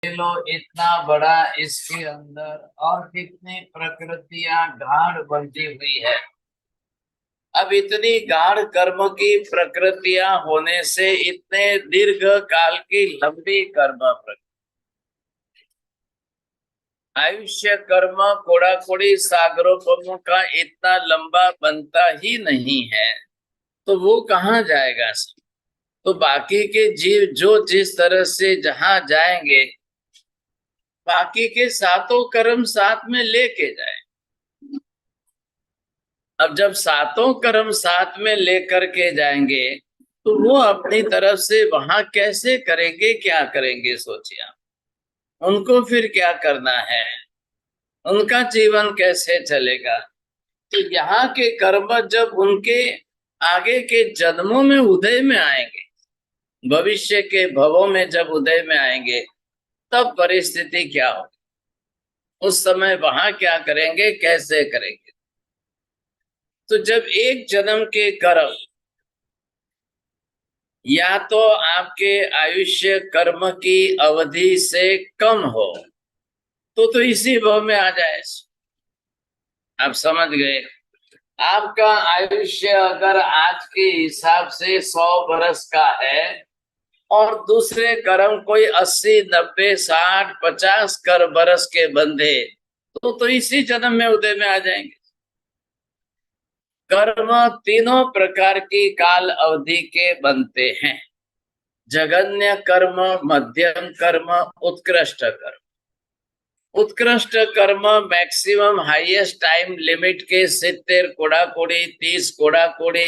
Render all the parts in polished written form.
लो इतना बड़ा इसके अंदर और कितनी प्रकृतियां गाढ़ बंधी हुई है। अब इतनी गाढ़ कर्म की प्रकृतियां होने से इतने दीर्घ काल की लंबी कर्म प्रकृति, आयुष्य कर्म कोड़ा कोड़ी सागरोपम का इतना लंबा बनता ही नहीं है, तो वो कहाँ जाएगा सब? तो बाकी के जीव जो जिस तरह से जहां जाएंगे, बाकी के सातों कर्म साथ में लेके जाए। अब जब सातों कर्म साथ में लेकर के जाएंगे, तो वो अपनी तरफ से वहां कैसे करेंगे, क्या करेंगे? सोचिए आप। उनको फिर क्या करना है, उनका जीवन कैसे चलेगा? तो यहाँ के कर्म जब उनके आगे के जन्मों में उदय में आएंगे, भविष्य के भवों में जब उदय में आएंगे, तब परिस्थिति क्या होगी? उस समय वहां क्या करेंगे, कैसे करेंगे? तो जब एक जन्म के कर्म या तो आपके आयुष्य कर्म की अवधि से कम हो, तो इसी भव में आ जाए। आप समझ गए? आपका आयुष्य अगर आज के हिसाब से 100 बरस का है और दूसरे कर्म कोई 80, 90, 60, 50 कर बरस के बंधे, तो इसी जन्म में उदय में आ जाएंगे। कर्म तीनों प्रकार की काल अवधि के बनते हैं: जघन्य कर्म, मध्यम कर्म, उत्कृष्ट कर्म। उत्कृष्ट कर्म मैक्सिमम हाईएस्ट टाइम लिमिट के 70 कोड़ा कोड़ी, 30 कोड़ा कोड़ी,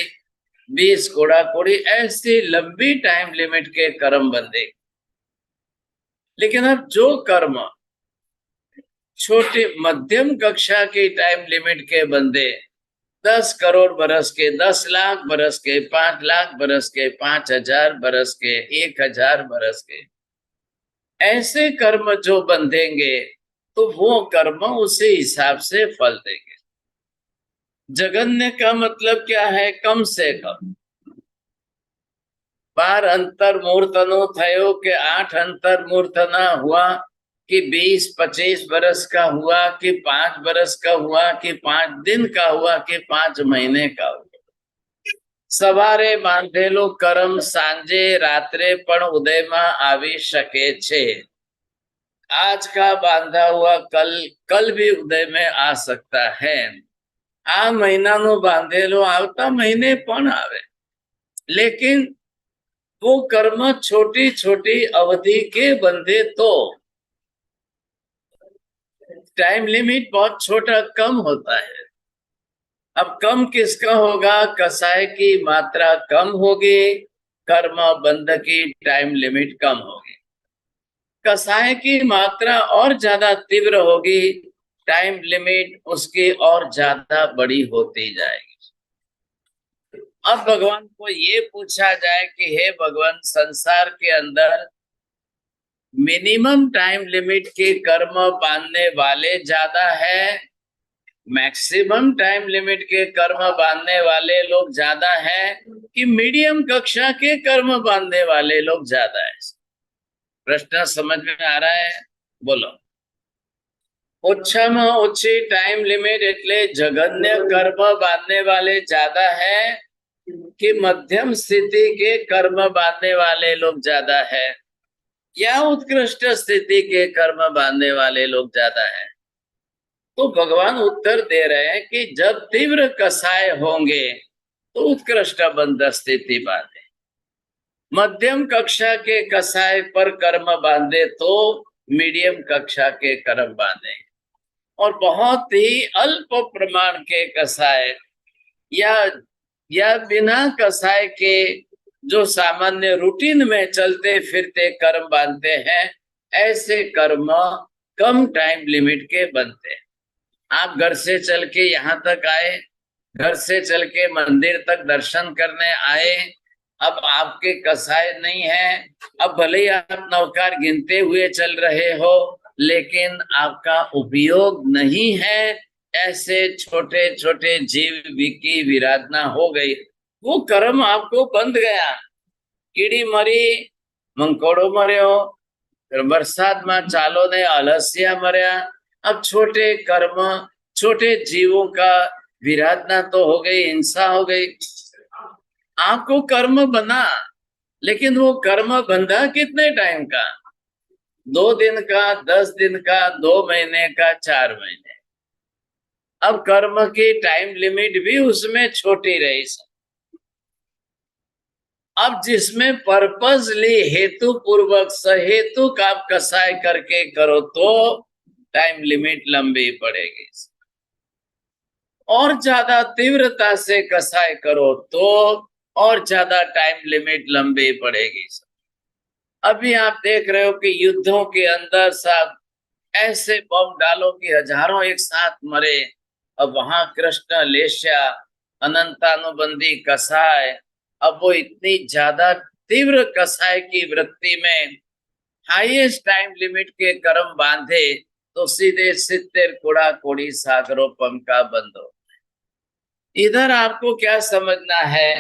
20 कोड़ा कोड़ी, ऐसी लंबी टाइम लिमिट के कर्म बंधे। लेकिन अब जो कर्म छोटे मध्यम कक्षा की टाइम लिमिट के बंदे, 10 करोड़ बरस के, 10 लाख बरस के, 5 लाख बरस के, 5,000 बरस के, 1,000 बरस के, ऐसे कर्म जो बंधेंगे, तो वो कर्म उसी हिसाब से फल देंगे। जघन्य का मतलब क्या है? कम से कम। 12 अंतर्मूर्तनो थयो के 8 अंतर्मूर्तना हुआ, कि 20-25 बरस का हुआ, कि 5 बरस का हुआ, कि 5 दिन का हुआ, कि 5 महीने का हुआ। सवारे बांधेलो कर्म सांजे रात्रे पण उदय में आवी शके छे। आज का बांधा हुआ कल कल भी उदय में आ सकता है। आ महीनानो बांधेलो आवता महीने पण आवे। लेकिन वो कर्म छोटी छोटी अवधि के बंधे, तो टाइम लिमिट बहुत छोटा कम होता है। अब कम किसका होगा? कसाय की मात्रा कम होगी, कर्म बंध की टाइम लिमिट कम होगी। कसाय की मात्रा और ज्यादा तीव्र होगी, टाइम लिमिट उसकी और ज्यादा बड़ी होती जाएगी। अब भगवान को ये पूछा जाए कि हे भगवान, संसार के अंदर मिनिमम टाइम लिमिट के कर्म बांधने वाले ज्यादा है, मैक्सिमम टाइम लिमिट के कर्म बांधने वाले लोग ज्यादा है, कि मीडियम कक्षा के कर्म बांधने वाले लोग ज्यादा है? प्रश्न समझ में आ रहा है? बोलो। ઓછામાં ઓછી टाइम लिमिट એટલે जघन्य कर्म बांधने वाले ज्यादा है, कि मध्यम स्थिति के कर्म बांधने वाले लोग ज्यादा है, या उत्कृष्ट स्थिति के कर्म बांधने वाले लोग ज्यादा है? तो भगवान उत्तर दे रहे हैं कि जब तीव्र कसाय होंगे तो उत्कृष्ट बंध स्थिति बांधे, मध्यम कक्षा के कसाय पर कर्म बांधे तो मीडियम कक्षा के कर्म बांधे, और बहुत ही अल्प प्रमाण के कसाय या बिना कसाय के जो सामान्य रूटीन में चलते फिरते कर्म बांधते हैं, ऐसे कर्म कम टाइम लिमिट के बनते हैं। आप घर से चल के यहाँ तक आए, घर से चल के मंदिर तक दर्शन करने आए, अब आपके कसाय नहीं है। अब भले ही आप नौकार गिनते हुए चल रहे हो, लेकिन आपका उपयोग नहीं है। ऐसे छोटे छोटे जीव की विराधना हो गई, वो कर्म आपको बंध गया। कीड़ी मरी, मंकोड़ो मर्यो, बरसात में चालो ने अलसिया मर्या। अब छोटे कर्म, छोटे जीवों का विराधना तो हो गई, हिंसा हो गई। आपको कर्म बना, लेकिन वो कर्म बंधा कितने टाइम का? 2 दिन का, 10 दिन का, 2 महीने का, 4 महीने। अब कर्म की टाइम लिमिट भी उसमें छोटी रही। अब जिसमें पर्पसली हेतु पूर्वक सहेतु का कसाय करके करो तो टाइम लिमिट लंबी पड़ेगी। और ज्यादा तीव्रता से कसाय करो तो और ज्यादा टाइम लिमिट लंबी पड़ेगी। अभी आप देख रहे हो कि युद्धों के अंदर सब ऐसे बम डालो कि हजारों एक साथ मरे। अब वहां कृष्ण लेस्या अनंतानुबंधी कसाय, अब वो इतनी ज्यादा तीव्र कसाय की वृत्ति में हाईएस्ट टाइम लिमिट के कर्म बांधे तो सीधे 70 कोड़ा कोड़ी सागरों पंका बंद हो। इधर आपको क्या समझना है,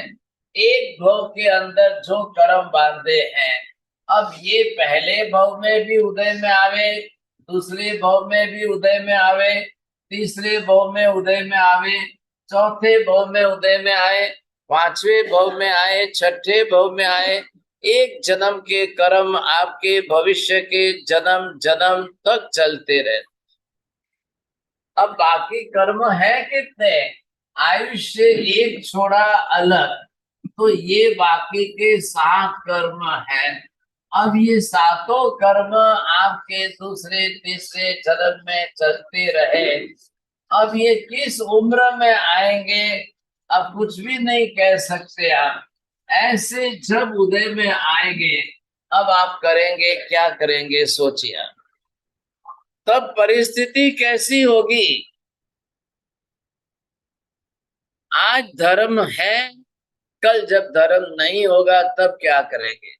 एक भव के अंदर जो कर्म बांधे हैं, अब ये पहले भव में भी उदय में आवे, दूसरे भव में भी उदय में आवे, तीसरे भव में उदय में आवे, चौथे भव में उदय में आए, पांचवें भव में आए, छठे भव में आए। एक जन्म के कर्म आपके भविष्य के जन्म जन्म तक चलते रहे। अब बाकी कर्म है कितने? आयुष्य एक छोड़ा अलग, तो ये बाकी के 7 कर्म है। अब ये 7 कर्म आपके दूसरे तीसरे जन्म में चलते रहे। अब ये किस उम्र में आएंगे अब कुछ भी नहीं कह सकते आप। ऐसे जब उदय में आएंगे, अब आप करेंगे क्या करेंगे सोचिए। तब परिस्थिति कैसी होगी? आज धर्म है, कल जब धर्म नहीं होगा तब क्या करेंगे?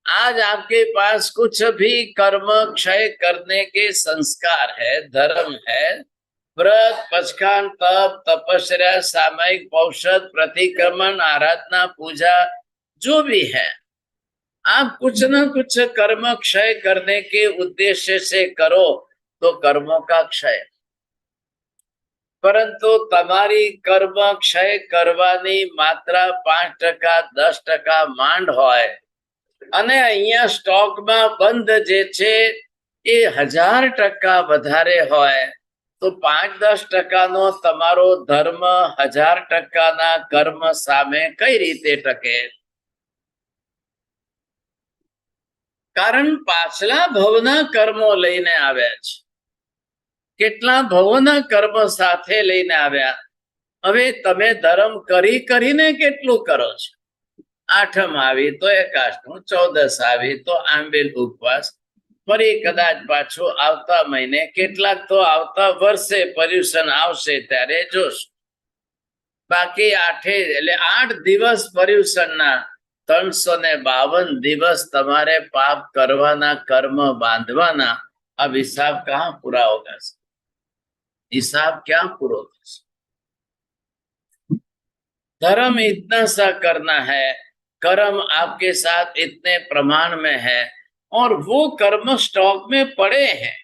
आज आपके पास कुछ भी कर्म क्षय करने के संस्कार है, धर्म है, व्रत, पचखान, तप, तपस्या, सामयिक औषध, प्रतिक्रमण, आराधना, पूजा, जो भी है, आप कुछ न कुछ कर्म क्षय करने के उद्देश्य से करो तो कर्मों का क्षय। परंतु તમારી કર્મ ક્ષય કરવાની માત્રા 5%, 10% માંડ હોય અને અહીંયા સ્ટોકમાં બંધ જે છે એ 1000% વધારે હોય તો 5-10% નો તમારો ધર્મ 1000% ના કર્મ સામે કઈ રીતે ટકે? કારણ પાછલા ભવના કર્મો લઈને આવ્યા છે, કેટલા ભવોના કર્મ સાથે લઈને આવ્યા। હવે તમે ધર્મ કરી કરીને કેટલું કરો છો? 8મ આવી તો એકાદશનું, 14 આવી તો આંબેલ ઉપવાસ, ફરી કદાચ પાછું આવતા મહિને, કેટલાક તો આવતા વર્ષે પર્યુષણ આવશે ત્યારે જોશ। બાકી 8 એટલે 8 દિવસ પર્યુષણના 352 દિવસ તમારે પાપ કરવાના, કર્મ બાંધવાના। अब हिसाब कहाँ पूरा होगा? हिसाब क्या पूरा होगा? धर्म इतना सा करना है, कर्म आपके साथ इतने प्रमाण में है और वो कर्म स्टॉक में पड़े हैं।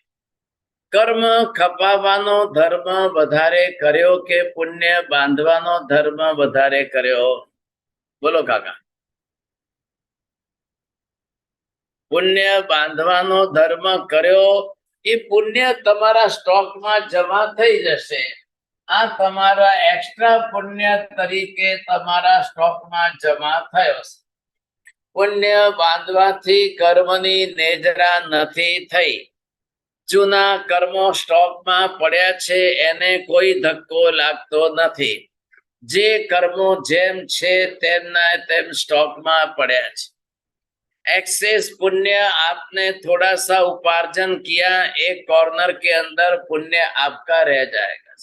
कर्म खपावानो धर्म वधारे कर्यो के पुण्य बांधवानो धर्म वधारे कर्यो? बोलो काका। पुण्य बांधवानो धर्म कर्यो એ પુણ્ય તમારા સ્ટોકમાં જમા થઈ જશે। આ તમારા એક્સ્ટ્રા પુણ્ય તરીકે તમારા સ્ટોકમાં જમા થયો છે। પુણ્ય બાંધવાથી કર્મની નેજરા નથી થઈ। જૂના કર્મો સ્ટોકમાં પડ્યા છે, એને કોઈ ધક્કો લાગતો નથી। જે કર્મો જેમ છે તેમના તેમ સ્ટોકમાં પડ્યા છે। एक्सेस पुण्य आपने थोड़ा सा उपार्जन किया, एक कॉर्नर के अंदर पुण्य आपका रह जाएगा।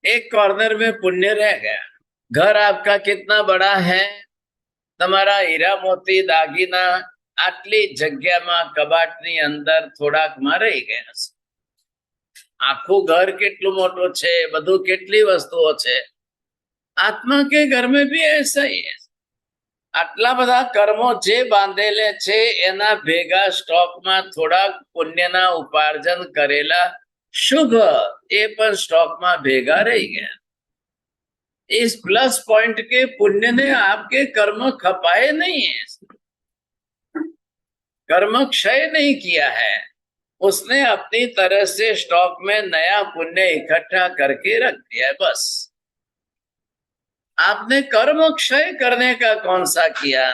एक कॉर्नर में पुण्य रह गया। घर आपका कितना बड़ा है, તમારા હીરા મોતી દાગીના આટલી જગ્યામાં કબાટની અંદર થોડાકમાં રહી ગયા છે। આખું ઘર કેટલું મોટું છે, બધું કેટલી વસ્તુઓ છે। आत्मा के घर में भी ऐसा ही है। આટલા બધા કર્મો જે બાંધેલે છે એના ભેગા સ્ટોકમાં થોડા પુણ્યના ઉપાર્જન કરેલા શુભ એ પણ સ્ટોકમાં ભેગા રહી ગયા. इस प्लस पॉइंट के पुण्य ने आपके कर्म खपाए नहीं है, कर्म क्षय नहीं किया है, उसने अपनी तरह से स्टॉक में नया पुण्य इकट्ठा करके रख दिया है. बस आपने कर्म क्षय करने का कौन सा किया?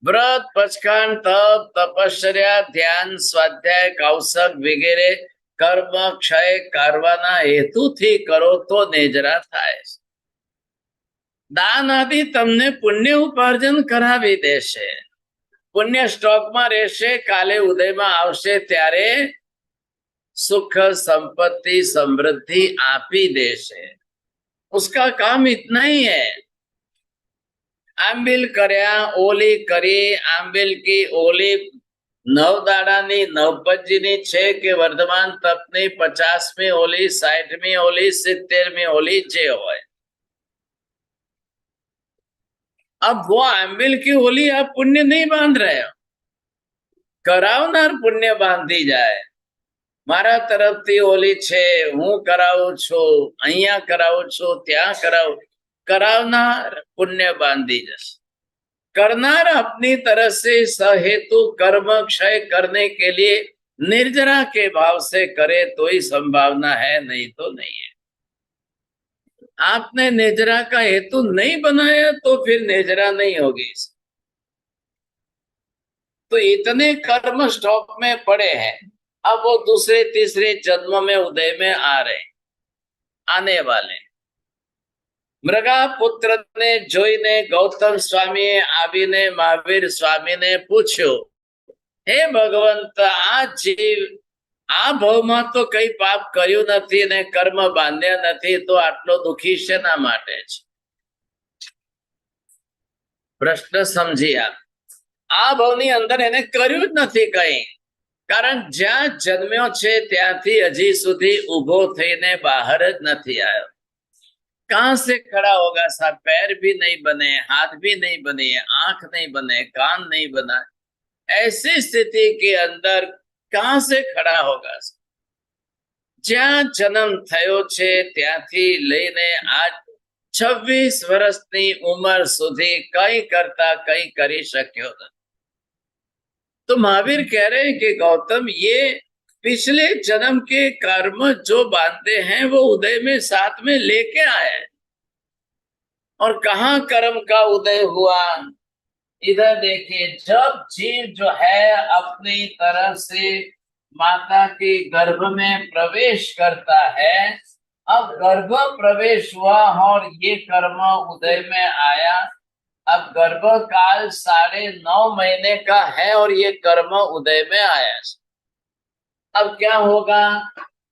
व्रत, पचकान, तप, तपश्चर्या, ध्यान, स्वाध्याय, कौशल वगैरह કર્મ ક્ષય કરવાના હેતુથી કરો તો નેજરા થાય. દાન આદિ તમને પુણ્ય ઉપાર્જન કરાવી દેશે, પુણ્ય સ્ટોકમાં રહેશે, કાલે ઉદયમાં આવશે ત્યારે સુખ संपत्ति समृद्धि આપી દેશે. उसका काम इतना ही है. આંબિલ કર્યા, ઓલી કરી, આંબિલ કી ઓલી 9 દાડાની 9 પંજીની છે કે વર્ધમાન તપની 50મી ઓલી, 60મી ઓલી, 70મી ઓલી જે હોય. अब वो आंबिल की होली आप पुण्य नहीं बांध रहे हो, કરાવનાર પુણ્ય બાંધી જાય. મારા તરફથી ઓલી છે, હું કરાવું છું, અહીંયા કરાવું છું, ત્યાં કરાવું, કરાવનાર પુણ્ય બાંધી જશે. करनार अपनी तरह से सहेतु कर्म क्षय करने के लिए निर्जरा के भाव से करे तो ही संभावना है, नहीं तो नहीं है. आपने निर्जरा का हेतु नहीं बनाया तो फिर निर्जरा नहीं होगी. तो इतने कर्म स्टॉक में पड़े हैं, अब वो दूसरे तीसरे जन्म में उदय में आ रहे, आने वाले. મૃગા પુત્રને જોઈને ગૌતમ સ્વામીએ આવીને મહાવીર સ્વામીને પૂછ્યું, હે ભગવંત, આ જીવ આ ભાવમાં તો કઈ પાપ કર્યું નથી ને કર્મ બાંધ્યા નથી, તો આટલો દુઃખી શેના માટે છે? પ્રશ્ન સમજી આપ. આ ભાવની અંદર એને કર્યું જ નથી કઈ, કારણ જ્યાં જન્મ્યો છે ત્યાંથી હજી સુધી ઊભો થઈને બહાર જ નથી આવ્યો. कहां से खड़ा होगा साहब? पैर भी नहीं बने, हाथ भी नहीं बने, आंख नहीं बने, कान नहीं बना, ऐसी स्थिति के अंदर कहां से खड़ा होगा? જ્યાં જન્મ થયો છે ત્યાંથી લઈને આજ 26 વર્ષની ઉંમર સુધી કઈ કરતા કઈ કરી શક્યો નથી. तो महावीर कह रहे हैं कि गौतम, ये पिछले जन्म के कर्म जो बांधते हैं वो उदय में साथ में लेके आए. और कहाँ कर्म का उदय हुआ? इधर देखिए, जब जीव जो है अपनी तरफ से माता के गर्भ में प्रवेश करता है, अब गर्भ प्रवेश हुआ और ये कर्म उदय में आया. अब गर्भ काल 9.5 महीने का है और ये कर्म उदय में आया. अब क्या होगा?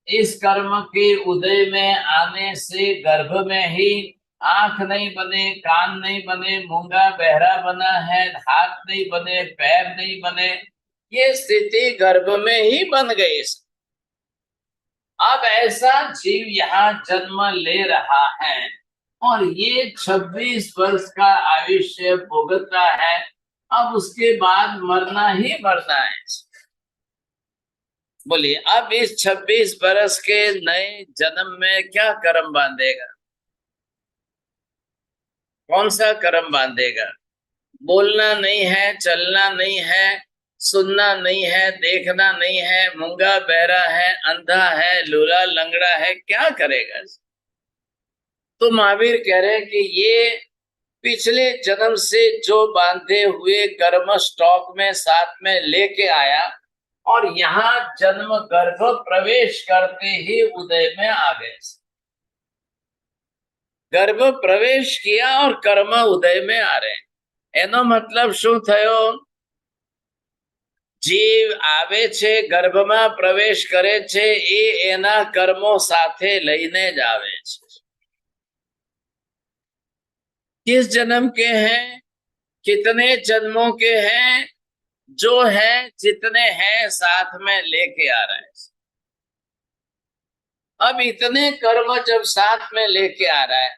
इस कर्म के उदय में आने से गर्भ में ही आंख नहीं बने, कान नहीं बने, मूंगा बहरा बना है, हाथ नहीं बने, पैर नहीं बने, ये स्थिति गर्भ में ही बन गई. अब ऐसा जीव यहाँ जन्म ले रहा है और ये 26 वर्ष का आयुष्य भोगता है. अब उसके बाद मरना ही मरना है. बोलिए, अब इस 26 वर्ष के नए जन्म में क्या कर्म बांधेगा? कौन सा कर्म बांधेगा? बोलना नहीं है, चलना नहीं है, सुनना नहीं है, देखना नहीं है, मूंगा बहरा है, अंधा है, लूला लंगड़ा है, क्या करेगा? तो महावीर कह रहे हैं कि ये पिछले जन्म से जो बांधे हुए कर्म स्टॉक में साथ में लेके आया और यहाँ जन्म गर्भ प्रवेश करते ही उदय में आ गए. गर्भ प्रवेश किया और कर्म उदय में आ रहे. એનો મતલબ શું થયો? જીવ આવે છે, ગર્ભમાં પ્રવેશ કરે છે, એ એના કર્મો સાથે લઈને જ આવે છે. किस जन्म के हैं, कितने जन्मों के हैं, जो है जितने हैं साथ में लेके आ रहे हैं. अब इतने कर्म जब साथ में लेके आ रहा है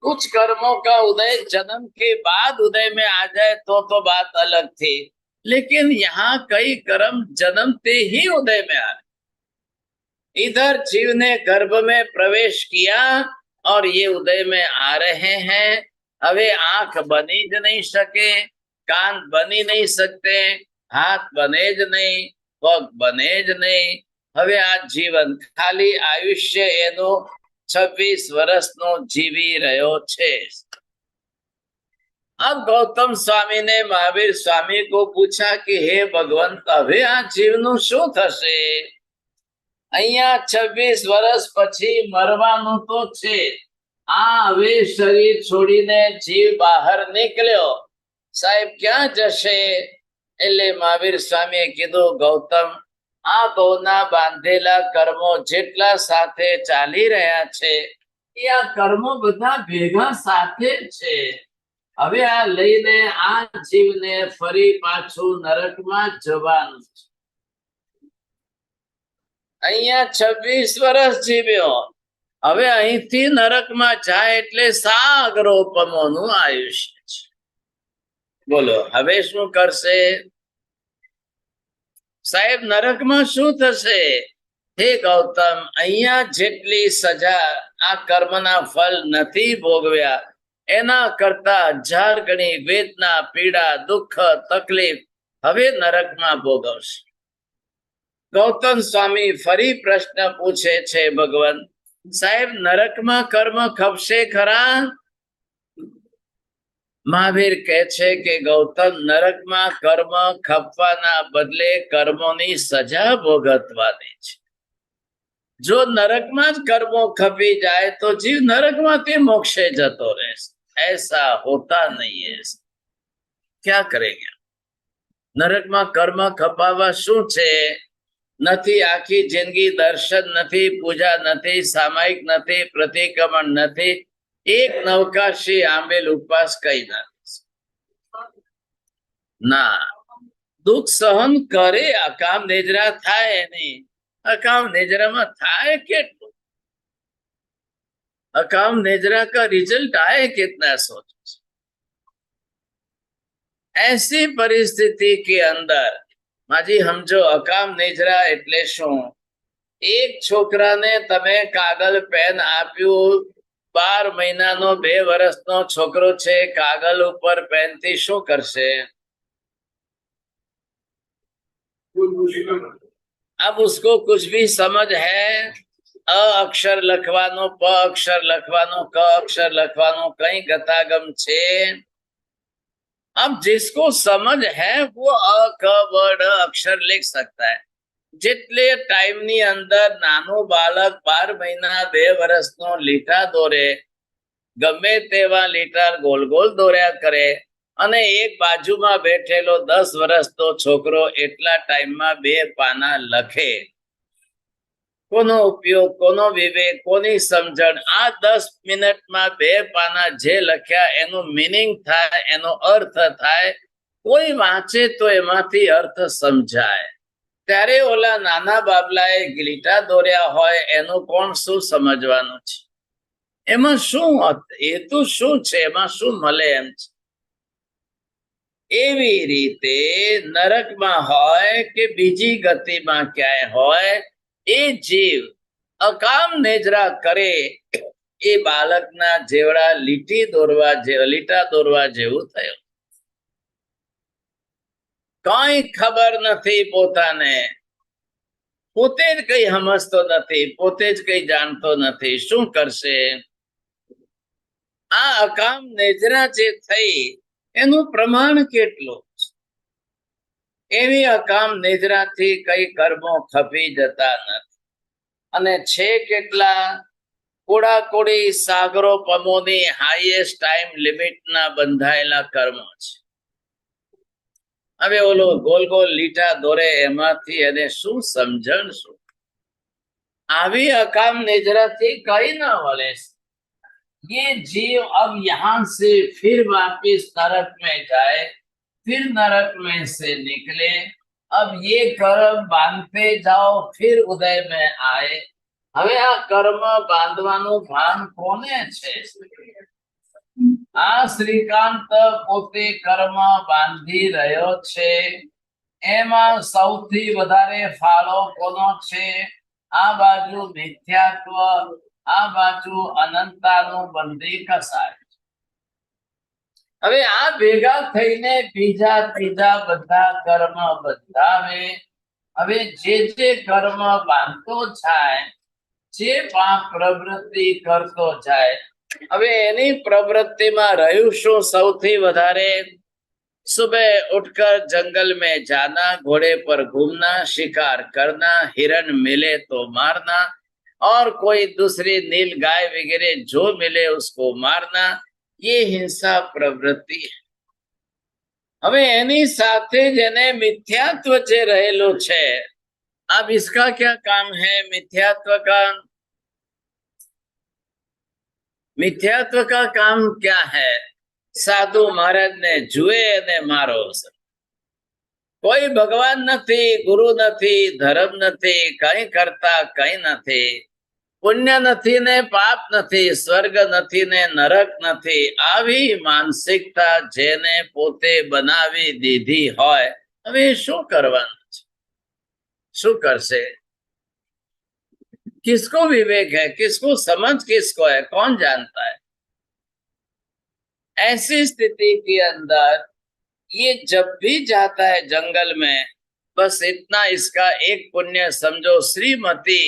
कुछ कर्मों का उदय जन्म के बाद उदय में आ जाए तो बात अलग थी, लेकिन यहाँ कई कर्म जन्मते ही उदय में आ रहे। इधर जीव ने गर्भ में प्रवेश किया और ये उदय में आ रहे हैं। હવે આંખ બની જ નહીં શકે, કાન બની નહીં શકते, હાથ બને જ નહીં, પગ બને જ નહીં। હવે આ જીવન ખાલી આયુષ્ય એનું 26 વર્ષનો જીવી રહ્યો છે। अब गौतम स्वामी ने महावीर स्वामी को पूछा कि हे भगवंत, હવે આ જીવનું શું થશે? અહીંયા 26 વર્ષ પછી મરવાનું તો છે। આ હવે શરીર છોડીને જીવ બહાર નીકળ્યો, સાહેબ ક્યાં જશે? એટલે મહાવીર સ્વામીએ કીધું, ગૌતમ, આ બહુના બાંધેલા કર્મો જેટલા સાથે ચાલી રહ્યા છે એ આ કર્મો બધા ભેગા સાથે છે। હવે આ લઈને આ જીવને ફરી પાછું નરકમાં જવાનું છે। અહીંયા 26 વર્ષ જીવ્યો, હવે અહીંથી નરકમાં જાય એટલે સાગરોપમોનું આયુષ્ય છે। બોલો હવે શું કરશે? સાહેબ નરકમાં શું થશે? હે ગૌતમ, અહીંયા જેટલી સજા આ કર્મના ફળ નથી ભોગવ્યા એના કરતા 1000 ગણી વેદના, પીડા, દુઃખ, તકલીફ હવે નરકમાં ભોગવશે। ગૌતમ સ્વામી ફરી પ્રશ્ન પૂછે છે, ભગવાન સાહેબ નરકમાં કર્મ ખપશે ખરા? મહાવીર કહે છે કે ગૌતમ, નરકમાં કર્મ ખપવાના બદલે કર્મોની સજા ભોગવવાની છે। જો નરકમાં જ કર્મો ખપી જાય તો જીવ નરકમાંથી મોક્ષે જતો રહેશે। ऐसा होता नहीं है। क्या करेंगे? નરકમાં કર્મ ખપાવવા શું છે? નથી આખી જિંદગી દર્શન નથી, પૂજા નથી, સામાયિક નથી, પ્રતિક્રમણ નથી, એક નવકાશી આંબેલ ઉપવાસ કઈ નથી। ના, દુઃખ સહન કરે, અકામ નેજરા થાય નહીં। અકામ નેજરામાં થાય કેટલું? अकाम नेजरा का रिजल्ट आए कितना सोचो। ऐसी परिस्थिति के अंदर माजी समझो अकाम नेजरा એટલે શું? એક છોકરાને તમે કાગળ પેન આપ્યું, 12 મહિનાનો 2 વર્ષનો છોકરો છે, કાગળ ઉપર પેનથી શું કરશે? अब उसको कुछ भी समझ है? अ अक्षर लखवानो, प अक्षर लखवानो, क अक्षर लखवानो कई गतागम छे। अब जिसको समझ है वो अ क ब ड अक्षर लिख सकता है। જેટલે ટાઈમની અંદર નાનો બાળક 12 મહિના 2 વર્ષનો લીટા દોરે, ગમે તેવા લીટા ગોલ ગોલ દોર્યા કરે, અને એક બાજુમાં બેઠેલો 10 વર્ષનો છોકરો એટલા ટાઈમમાં 2 પાના લખે। કોનો ઉપયોગ, કોનો વિવેક, કોની સમજણ? આ 10 મિનિટમાં 2 પાના જે લખ્યા એનું મીનિંગ થાય, એનો અર્થ થાય। કોઈ વાંચે તો એમાંથી અર્થ સમજાય। ત્યારે ઓલા નાના બાબલાએ લીટા દોર્યા હોય એનું કોણ શું સમજવાનું છે? એમાં શું હેતુ શું છે? એમાં શું મળે એમ છે? એવી રીતે નરકમાં હોય કે બીજી ગતિમાં ક્યાંય હોય, એ જીવ અકામ નેજરા કરે એ બાળકના જેવડા લીટા દોરવા જેવું થયું। કઈ ખબર નથી પોતાને, પોતે જ કઈ સમજતો નથી, પોતે જ કઈ જાણતો નથી, શું કરશે? આ અકામ નેજરા જે થઈ એનું પ્રમાણ કેટલું? એવી અકામ નેજરાથી કઈ કર્મો ખપી જતા નથી, અને છે કેટલા? કોડાકોડી સાગરોપમોની હાઈએસ્ટ ટાઈમ લિમિટના બંધાયેલા કર્મો છે। હવે ઓલો ગોલ ગોલ લીટા દોરે એમાંથી એને શું સમજણ? શું આવી અકામ નેજરાથી કઈ ન વળે। ये जीव अब यहाँ से फिर वापिस नरक में जाए, फिर नरक में से निकले। अब ये कर्म बांधते जाओ, फिर उदय में आए। હવે આ કર્મ બાંધવાનું ભાન કોને છે? આ શ્રીકાંત પોતે કર્મ બાંધી રહ્યો છે, એમાં સૌથી વધારે ફાળો કોનો છે? આ બાજુ મિથ્યાત્વ, આ બાજુ અનંતાનું બંધી કસાય. હવે આ ભેગા થઈને બીજા ત્રીજા બધા કર્મ બંધાવે. હવે જે કર્મ બાંધતો જાય, જે પાપ પ્રવૃત્તિ કરતો જાય, હવે એની પ્રવૃત્તિમાં રહ્યું શું સૌથી વધારે? सुबह उठकर जंगल में जाना, घोड़े पर घूमना, शिकार करना, हिरण मिले तो मारना और कोई दूसरी नील गाय वगैरह जो मिले उसको मारना, ये हिंसा प्रवृत्ति है. હવે એની સાથે જેને મિથ્યાત્વ જે રહેલું છે, अब इसका क्या काम है? मिथ्यात्व का काम क्या है? साधु महाराज ने जुए ने मारो. કોઈ ભગવાન નથી, ગુરુ નથી, ધર્મ નથી, કઈ કરતા કઈ નથી, પુણ્ય નથી ને પાપ નથી, સ્વર્ગ નથી ને નરક નથી. આવી માનસિકતા જેને પોતે બનાવી દીધી હોય, હવે શું કરવાનું છે? શું કરશે? किसको विवेक है, किसको समझ किसको है, कौन जानता है? ऐसी स्थिति के अंदर ये जब भी जाता है जंगल में, बस इतना इसका एक पुण्य समझो, श्रीमती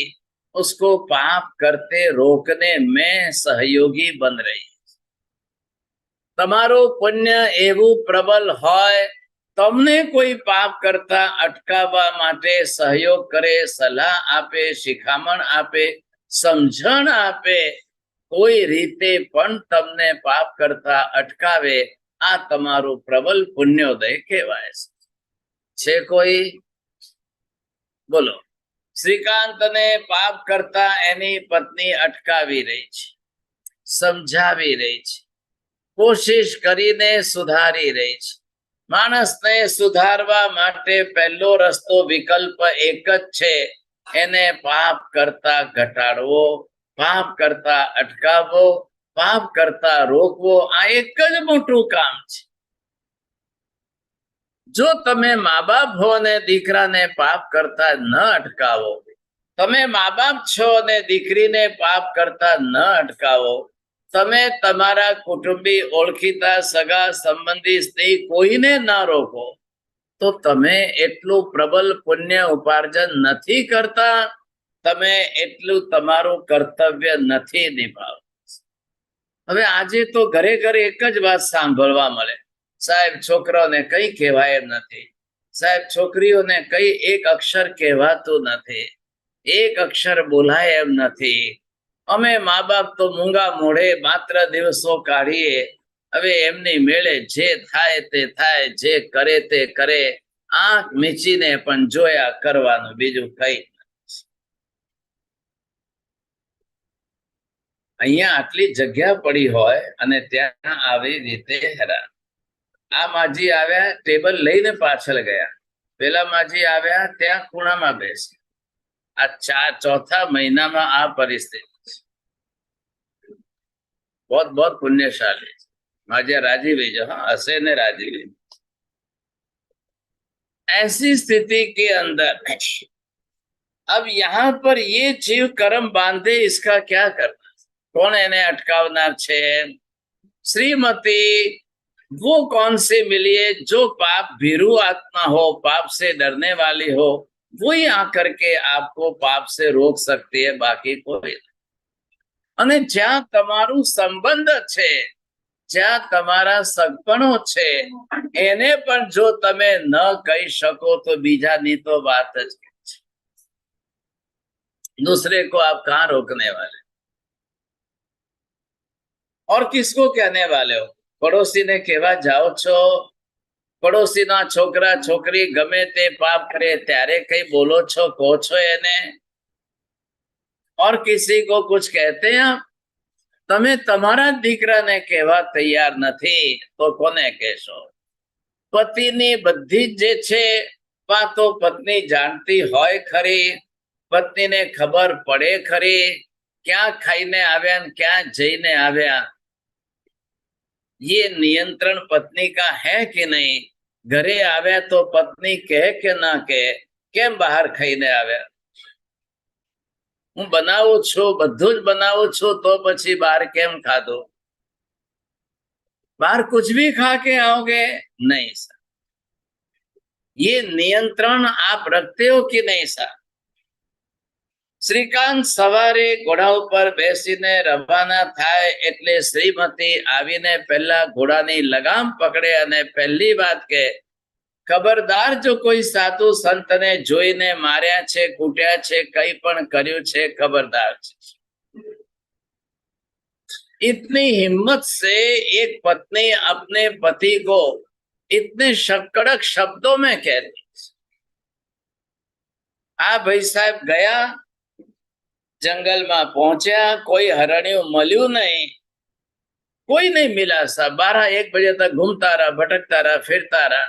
उसको पाप करते रोकने में सहयोगी बन रही. તમારો પુણ્ય એવું પ્રબલ હોય, તમને કોઈ પાપ કરતા અટકાવવા માટે સહયોગ કરે, સલાહ આપે, શિખામણ આપે, સમજણ આપે, કોઈ રીતે પણ તમને પાપ કરતા અટકાવે, આ તમારું પ્રબલ પુણ્યોદય કહેવાય છે. કોઈ બોલો? શ્રીકાંતને પાપ કરતા એની પત્ની અટકાવી રહી છે, સમજાવી રહી છે, કોશિશ કરીને સુધારી રહી છે. માણસને સુધારવા માટે પહેલો રસ્તો, વિકલ્પ એક જ છે, એને પાપ કરતા ઘટાડવો, પાપ કરતા અટકાવવો, પાપ કરતા રોકવો. આ એક જ મોટું કામ છે. જો તમે મા બાપ હો ને દીકરાને પાપ કરતા ન અટકાવો, તમે મા બાપ છો ને દીકરીને પાપ કરતા ન અટકાવો, તમે તમારા કુટુંબી, ઓળખીતા, સગા સંબંધી સ્નેહી કોઈને ના રોકો, તો તમે એટલું પ્રબલ પુણ્ય ઉપાર્જન નથી કરતા, તમે એટલું તમારું કર્તવ્ય નથી નિભાવતા. હવે આજે તો ઘરે ઘરે એક જ વાત સાંભળવા મળે, સાહેબ છોકરાઓને કઈ કહેવાય એમ નથી, સાહેબ છોકરીઓને કઈ એક અક્ષર કહેવાતું નથી, એક અક્ષર બોલાય એમ નથી. અમે મા બાપ તો મૂંગા મોઢે માત્ર દિવસો કાઢીએ, હવે એમની મેળે જે થાય તે થાય, જે કરે તે કરે, આંખ મીચીને પણ જોયા કરવાનું, બીજું કઈ. અહીંયા આટલી જગ્યા પડી હોય અને ત્યાં આવી રીતે હેરાન. આ માજી આવ્યા, ટેબલ લઈને પાછળ ગયા, પેલા માજી આવ્યા ત્યાં ખૂણામાં બેસી. આ ચોથા મહિનામાં આ પરિસ્થિતિ. बहुत बहुत पुण्यशाली माजिया राजी भेजो, हाँ हसे ने राजी भेजो. ऐसी स्थिति के अंदर अब यहाँ पर ये जीव कर्म बांधे, इसका क्या करना? कौन इन्हें अटकावनार छे? श्रीमती वो कौन सी मिली है जो पाप भीरू आत्मा हो, पाप से डरने वाली हो, वो ही आकर के आपको पाप से रोक सकती है, बाकी कोई. અને જ્યાં તમારું સંબંધ છે, જ્યાં તમારા સગપણો છે, એને પણ જો તમે ન કહી શકો તો બીજાની તો વાત જ છે. दूसरे को आप कहाँ रोकने वाले? और किसको कहने वाले हो? પડોશી ને કહેવા જાઓ છો? પડોશીના છોકરા છોકરી ગમે તે પાપ કરે ત્યારે કઈ બોલો છો, કહો છો એને? और किसी को कुछ कहते हैं आप? તમે તમારા દીકરાને કહેવા તૈયાર નથી તો કોને કહેશો? પતિની બધી જે છે વાતો પત્ની જાણતી હોય ખરી, પત્નીને ખબર પડે ખરી, ક્યાં ખાઈને આવ્યા ને ક્યાં જઈને આવ્યા. ये नियंत्रण पत्नी का है कि नहीं? घरे आव्या तो पत्नी कहे के ना कहे, केम બહાર ખાઈને આવ્યા? હું બનાવું છું, બધું જ બનાવું છું, તો પછી બહાર કેમ ખાધું? बाहर कुछ भी खा के आओगे? नहीं सर। ये नियंत्रण आप रखते हो कि नहीं सर? શ્રીકાંત સવારે ઘોડા ઉપર બેસીને રવાના થાય એટલે શ્રીમતી આવીને પહેલા ઘોડાની લગામ પકડે અને પહેલી વાત કે ખબરદાર, જો કોઈ સાધુ સંતને જોઈને માર્યા છે, કૂટ્યા છે, કઈ પણ કર્યું છે, ખબરદાર છે। इतनी हिम्मत से एक पत्नी अपने पति को इतने कड़क शब्दों में कहती। आ भाई साहब गया, जंगल में पहुंचा, कोई हरणियों मल्यू नहीं, कोई नहीं मिला। साहब 12-1 बजे तक घूमता रहा, भटकता रहा, फिरता रहा।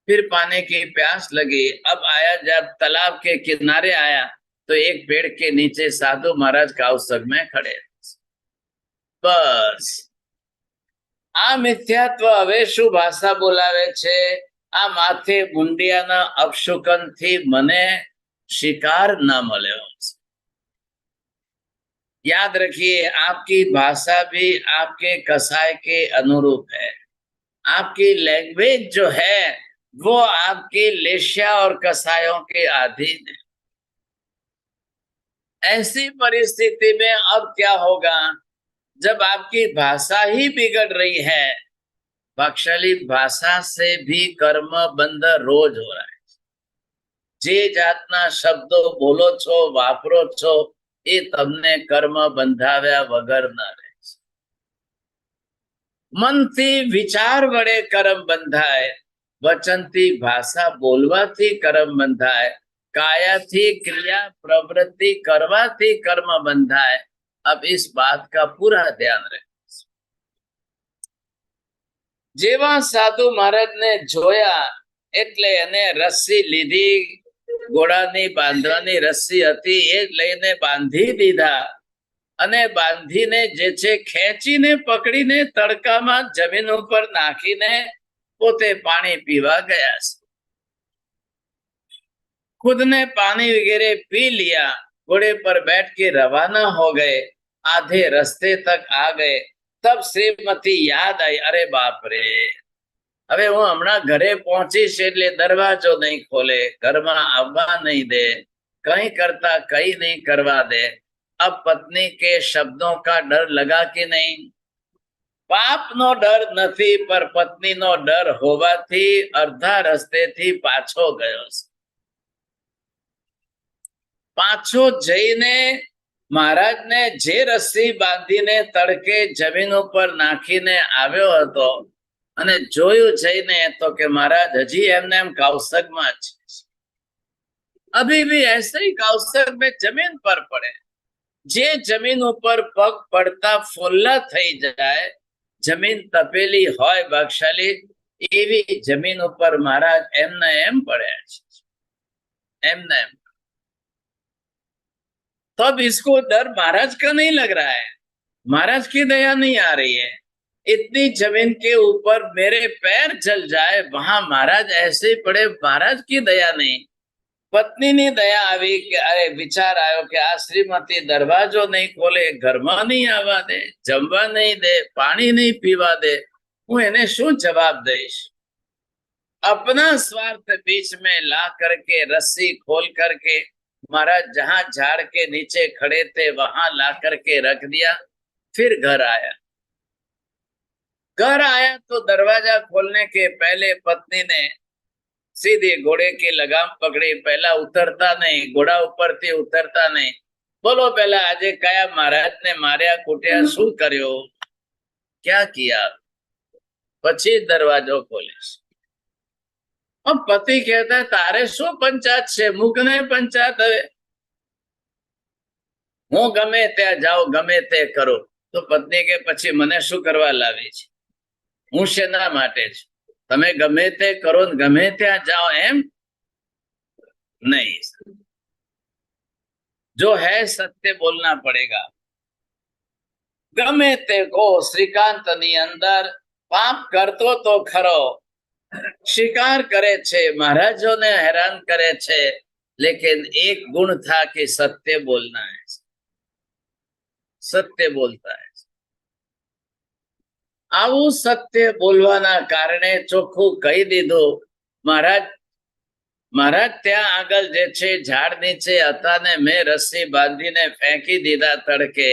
फिर पानी की प्यास लगी। अब आया, जब तालाब के किनारे आया तो एक पेड़ के नीचे साधु महाराज काउसक में खड़े। बस आ मिथ्यात्व हवे शू भाषा बोलावे छे? आ माथे मुंडियाना अपशुकन थी मने शिकार न मळ्यो। याद रखिए, आपकी भाषा भी आपके कसाय के अनुरूप है। आपकी लैंग्वेज जो है वो आपके लेशिया और कसायों के अधीन है। ऐसी परिस्थिति में अब क्या होगा? जब आपकी भाषा ही बिगड़ रही है, भागशाली भाषा से भी कर्म बंध रोज हो रहा है। जे जातना शब्दों बोलो छो, वापरो छो, એ તમને કર્મ બંધાવ્યા વગર ના રહે। મનથી વિચાર વડે કર્મ બંધાય, વચનથી ભાષા બોલવાથી કર્મ બંધાય, કાયાથી ક્રિયા પ્રવૃત્તિ કરવાથી કર્મ બંધાય। अब इस बात का पूरा ध्यान रहे। जेवा साधु महाराज ने जोया એટલે એને રસ્સી લીધી, ઘોડાની બાંધવાની રસ્સી હતી એ લઈને બાંધી દીધા અને બાંધીને જે છે ખેંચીને પકડીને તડકામાં જમીન ઉપર નાખીને પોતે પાણી પીવા ગયા। खुद ने पानी वगैरह पी लिया, घोड़े पर बैठ के रवाना हो गए। आधे रास्ते तक आ गए, तब श्रीमती याद आई, अरे बाप रे, હવે હું હમણાં ઘરે પહોંચીશ એટલે દરવાજો નહીં ખોલે, ઘરમાં આવવા નહીં દે, કઈ કરતા કઈ નહીં કરવા દે। अब पत्नी के शब्दों का डर लगा कि नहीं? पाप नो डर નથી, पर पत्नी नो डर હોવાથી અડધા રસ્તેથી પાછો ગયો। પાછો જઈને મહારાજને જે રસ્સી બાંધીને તડકે જમીન ઉપર નાખીને આવ્યો હતો અને જોયું જઈને તો કે महाराज હજી એમને એમ કાઉસકમાં છે। अभी भी ऐसे ही काउसक में जमीन पर पड़े। जे जमीन ऊपर पग पड़ता फुल्ला થઈ જાય, जमीन तपेली હોય ભાગશાલી, એવી जमीन ऊपर महाराज એમને એમ પડ્યા છે, એમને એમ। तब इसको डर महाराज का नहीं लग रहा है, महाराज की दया नहीं आ रही है। इतनी जमीन के ऊपर मेरे पैर जल जाए, वहां महाराज ऐसे पड़े, महाराज की दया नहीं। पत्नी ने दया आवी कि अरे विचार आयो कि आ श्रीमती दरवाजो नहीं खोले, घर में नहीं आवा दे, जमवा नहीं दे, पानी नहीं पीवा दे, हूँ एने शू जवाब दईश? अपना स्वार्थ बीच में ला करके रस्सी खोल करके महाराज जहां झाड़ के नीचे खड़े थे वहां ला करके रख दिया। फिर घर आया। घर आया तो दरवाजा खोलने के पहले पत्नी ने सीधे घोड़े की लगाम पकड़ी। पहला उतरता नहीं, घोड़ा ऊपर थी उतरता नहीं। बोलो पहला आजे कया महाराज ने मार्या कूट्या, शू कर्यो, क्या किया? पछी दरवाजो खोलीश। अब पति कहता है तारे शू पंचायत छे, मुकने पंचायत हवे, हूँ गमे त्या जाओ, गमे ते करो। तो पत्नी के पछी मने शू करवा लावी छे, हूँ शेना माटे छुं? तमे गमे ते करो, गमे त्या जाओ, एम नहीं। जो है सत्य बोलना पड़ेगा। ગમે તે કહો, શ્રીકાંતની અંદર પાપ કરતો તો ખરો, शिकार करे छे, महाराजों ने हैरान करे छे, लेकिन एक गुण था कि सत्य बोलना है, सत्य बोलता है। आवु सत्य बोलवाना कारणे चोख्खું કહી દીધું। महाराज त्या आगळ जे छे झाड़ नीचे હતા ने मैं रस्सी बांधीने फेंकी दीधा तड़के।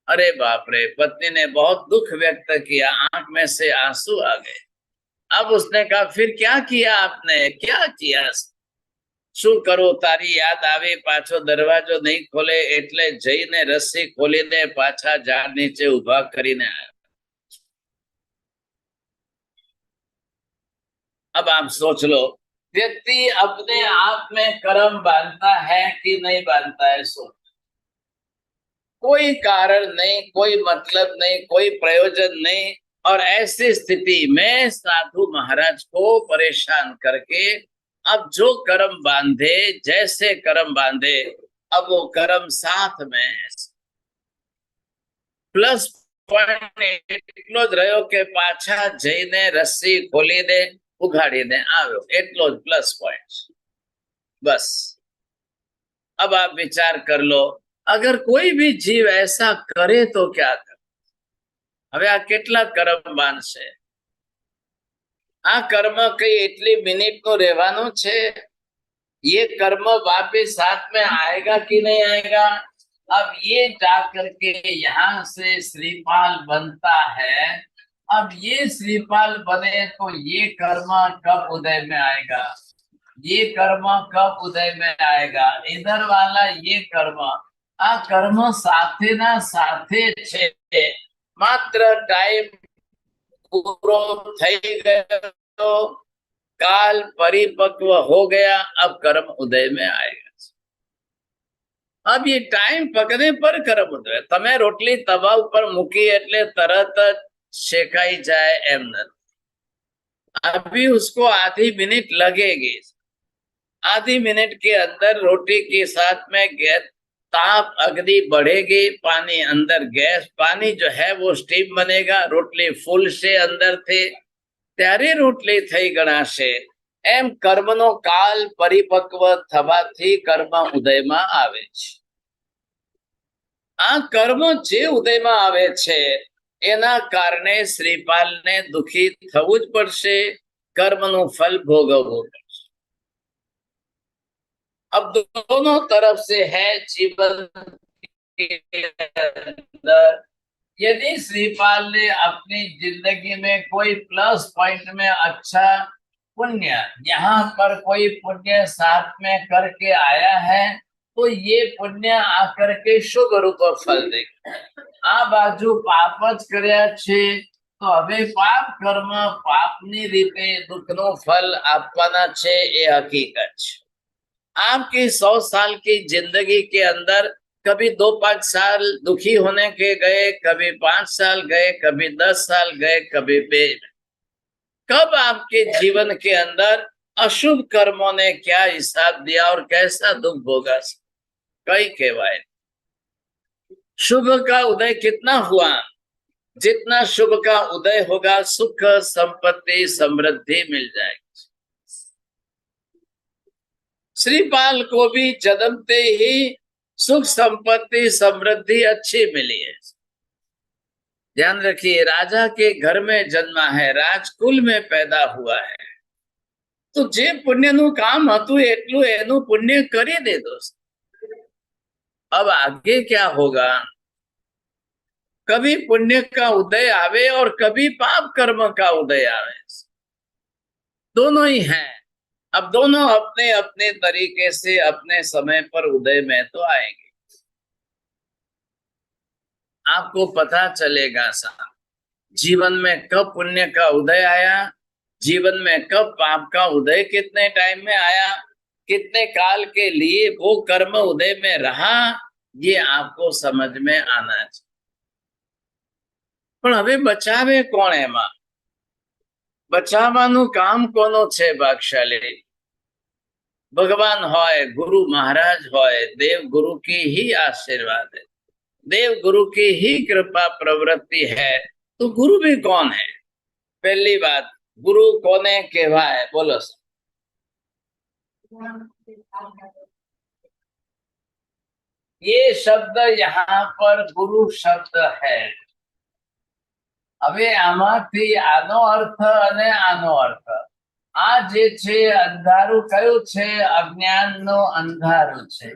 अरे बाप रे, पत्नी ने बहुत दुख व्यक्त किया, आंख में से आंसू आ गए। अब उसने कहा फिर क्या किया आपने, क्या किया? शू करो, तारी याद आवी, पाछो दरवाजो नहीं खोले एटले जईने रस्सी खोलीने पाछा झाड़ नीचे उभा करीने आया। अब आप सोच लो, व्यक्ति अपने आप में कर्म बांधता है कि नहीं बांधता है? सोच, कोई कारण नहीं, कोई मतलब नहीं, कोई प्रयोजन नहीं, और ऐसी स्थिति में साधु महाराज को परेशान करके अब जो कर्म बांधे, जैसे कर्म बांधे, अब वो कर्म साथ में है। प्लस पॉइंट એટલો જ રહ્યો કે પાછા જઈને રસ્સી ખોલીને ઉઘાડીને આવ્યો, એટલો જ પ્લસ પોઈન્ટ। बस अब आप विचार कर लो, अगर कोई भी जीव ऐसा करे तो क्या करे? હવે આ કેટલા કર્મ બાંધશે? આ કર્મ કઈ એટલી મિનિટ નું રહેવાનું છે? ये कर्म वापिस साथ में आएगा कि नहीं आएगा? अब ये जा करके यहाँ से श्रीपाल बनता है। अब ये श्रीपाल बने तो ये कर्म कब उदय में आएगा? ये कर्म कब उदय में आएगा? इधर वाला ये कर्म, आ कर्म साथे ना साथे छे, मात्र टाइम पूरो થઈ ગયો, काल परिपक्व हो गया, अब कर्म उदय में आएगा। अब ये टाइम पकने पर कर्म उदय। तमे रोटली तवा ऊपर मूकी એટલે તરત જ શેકાઈ જાય એમ નથી। अभी उसको आधी मिनट लगेगी। आधी मिनट के अंदर रोटी के साथ में गैस ताप अग्नि बढ़ेगी, पानी अंदर गैस, पानी जो है वो स्टीम बनेगा, रोटली फूल से अंदर थे त्यारे रोटली थई गणाशे। एम कर्मनो काल परिपक्व थवाथी कर्म उदयમાં આવે છે। આ કર્મ જે ઉદયમાં આવે છે એના કારણે શ્રીપાલને દુખી થવું જ પડશે, કર્મનું ફલ ભોગવવું પડશે। अब दोनों तरफ से है जीवन के अंदर। यदि श्रीपाल ने अपनी जिंदगी में कोई प्लस पॉइंट में अच्छा पुण्य, यहाँ पर कोई पुण्य साथ में करके आया है तो ये पुण्य आकर के शुभ रूप फल देगा। आ बाजू पाप ज कर्या छे तो हवे पाप कर्म पापनी रीते दुखनो फल आपवाना छे, ए हकीकत छे। आपकी 100 साल की जिंदगी के अंदर कभी 2-5 साल दुखी होने के गए, कभी 5 साल गए, कभी 10 साल गए, कभी 2। कब आपके जीवन के अंदर अशुभ कर्मों ने क्या हिसाब दिया और कैसा दुख भोगा, कई कहवाए। शुभ का उदय कितना हुआ? जितना शुभ का उदय होगा सुख संपत्ति समृद्धि मिल जाएगी। श्रीपाल को भी जन्मते ही सुख संपत्ति समृद्धि अच्छी मिली है। ध्यान रखिए, राजा के घर में जन्मा है, राजकुल में पैदा हुआ है, तो जे पुण्य नु काम हतु एटलू एनु पुण्य करी दे दोस्त। अब आगे क्या होगा? कभी पुण्य का उदय आवे और कभी पाप कर्म का उदय आवे, दोनों ही हैं। अब दोनों अपने अपने तरीके से अपने समय पर उदय में तो आएंगे। आपको पता चलेगा साहब, जीवन में कब पुण्य का उदय आया, जीवन में कब पाप का उदय कितने टाइम में आया, कितने काल के लिए वो कर्म उदय में रहा, ये आपको समझ में आना चाहिए। પણ હવે બચાવે કોણ? એમાં બચાવવાનું કામ કોનો છે? ભાગશાળી भगवान होय, गुरु महाराज होय, देव गुरु की ही आशीर्वाद है। देव गुरु की ही कृपा प्रवृत्ति है। तो गुरु भी कौन है? पहली बात, गुरु कोने कहवाय? बोलो। ये शब्द यहाँ पर गुरु शब्द है। હવે આમાંથી આનો અર્થ અને આનો અર્થ, આ જે છે અંધારું કયું છે? અજ્ઞાનનો અંધારું છે।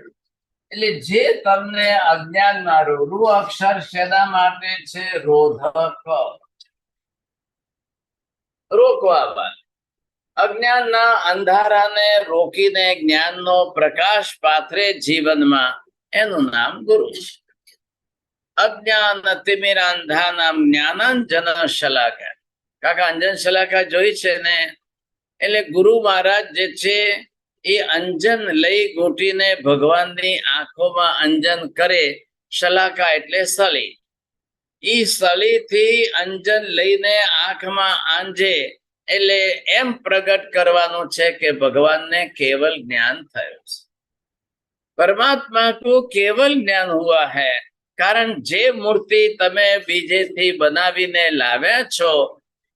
એટલે જે તમને અજ્ઞાનમાં રૂ અક્ષર શેના માટે છે? રોધક, રોકવા। અજ્ઞાનના અંધારાને રોકીને જ્ઞાનનો પ્રકાશ પાથરે જીવનમાં, એનું નામ ગુરુ છે। અજ્ઞાન તિમિરાંધાનામ જ્ઞાનાંજન શલાકા। કાકા અંજન શલાકા જોઈ છે ને? એટલે ગુરુ મહારાજ જે છે એ અંજન લઈ ગોટીને ભગવાનની આંખોમાં અંજન કરે। શલાકા એટલે સળી। ઈ સળીથી અંજન લઈને આંખમાં આંજે એટલે એમ પ્રગટ કરવાનું છે કે ભગવાનને કેવલ જ્ઞાન થયું છે। પરમાત્મા કો કેવલ જ્ઞાન હુઆ હૈ। કારણ જે મૂર્તિ તમે બીજેથી બનાવીને લાવ્યા છો,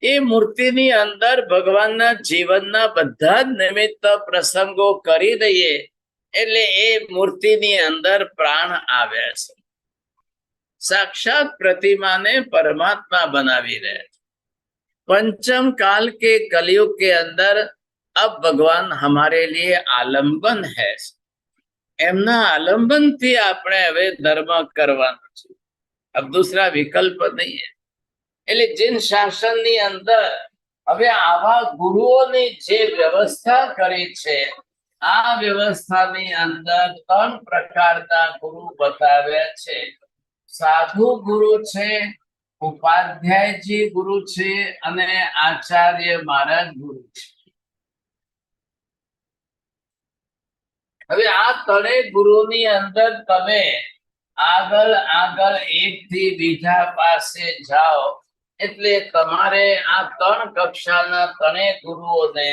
એ મૂર્તિની અંદર ભગવાનના જીવનના બધા જ નિમિત્ત પ્રસંગો કરી દઈએ એટલે એ મૂર્તિની અંદર પ્રાણ આવ્યા છે। साक्षात प्रतिमा ने परमात्मा बनावी रहे। पंचम काल के कलयुग के अंदर अब भगवान हमारे लिए आलंबन है। एमना आलंबन थी आपने हवे धर्म करवानो छे। अब दूसरा विकल्प नहीं है। એટલે જીન શાસનની અંદર હવે આવા ગુરુઓની જે વ્યવસ્થા કરી છે, આ વ્યવસ્થાની અંદર ત્રણ પ્રકારના ગુરુ બતાવ્યા છે। साधु गुरु छे, उपाध्याय जी गुरु छे अने आचार्य महाराज गुरु छे। हवे आ तणे गुरुनी अंदर तमे आगळ आगळ एक थी बीजा पासे जाओ एटले तमारे आ त्रण कक्षाना तणे गुरुओने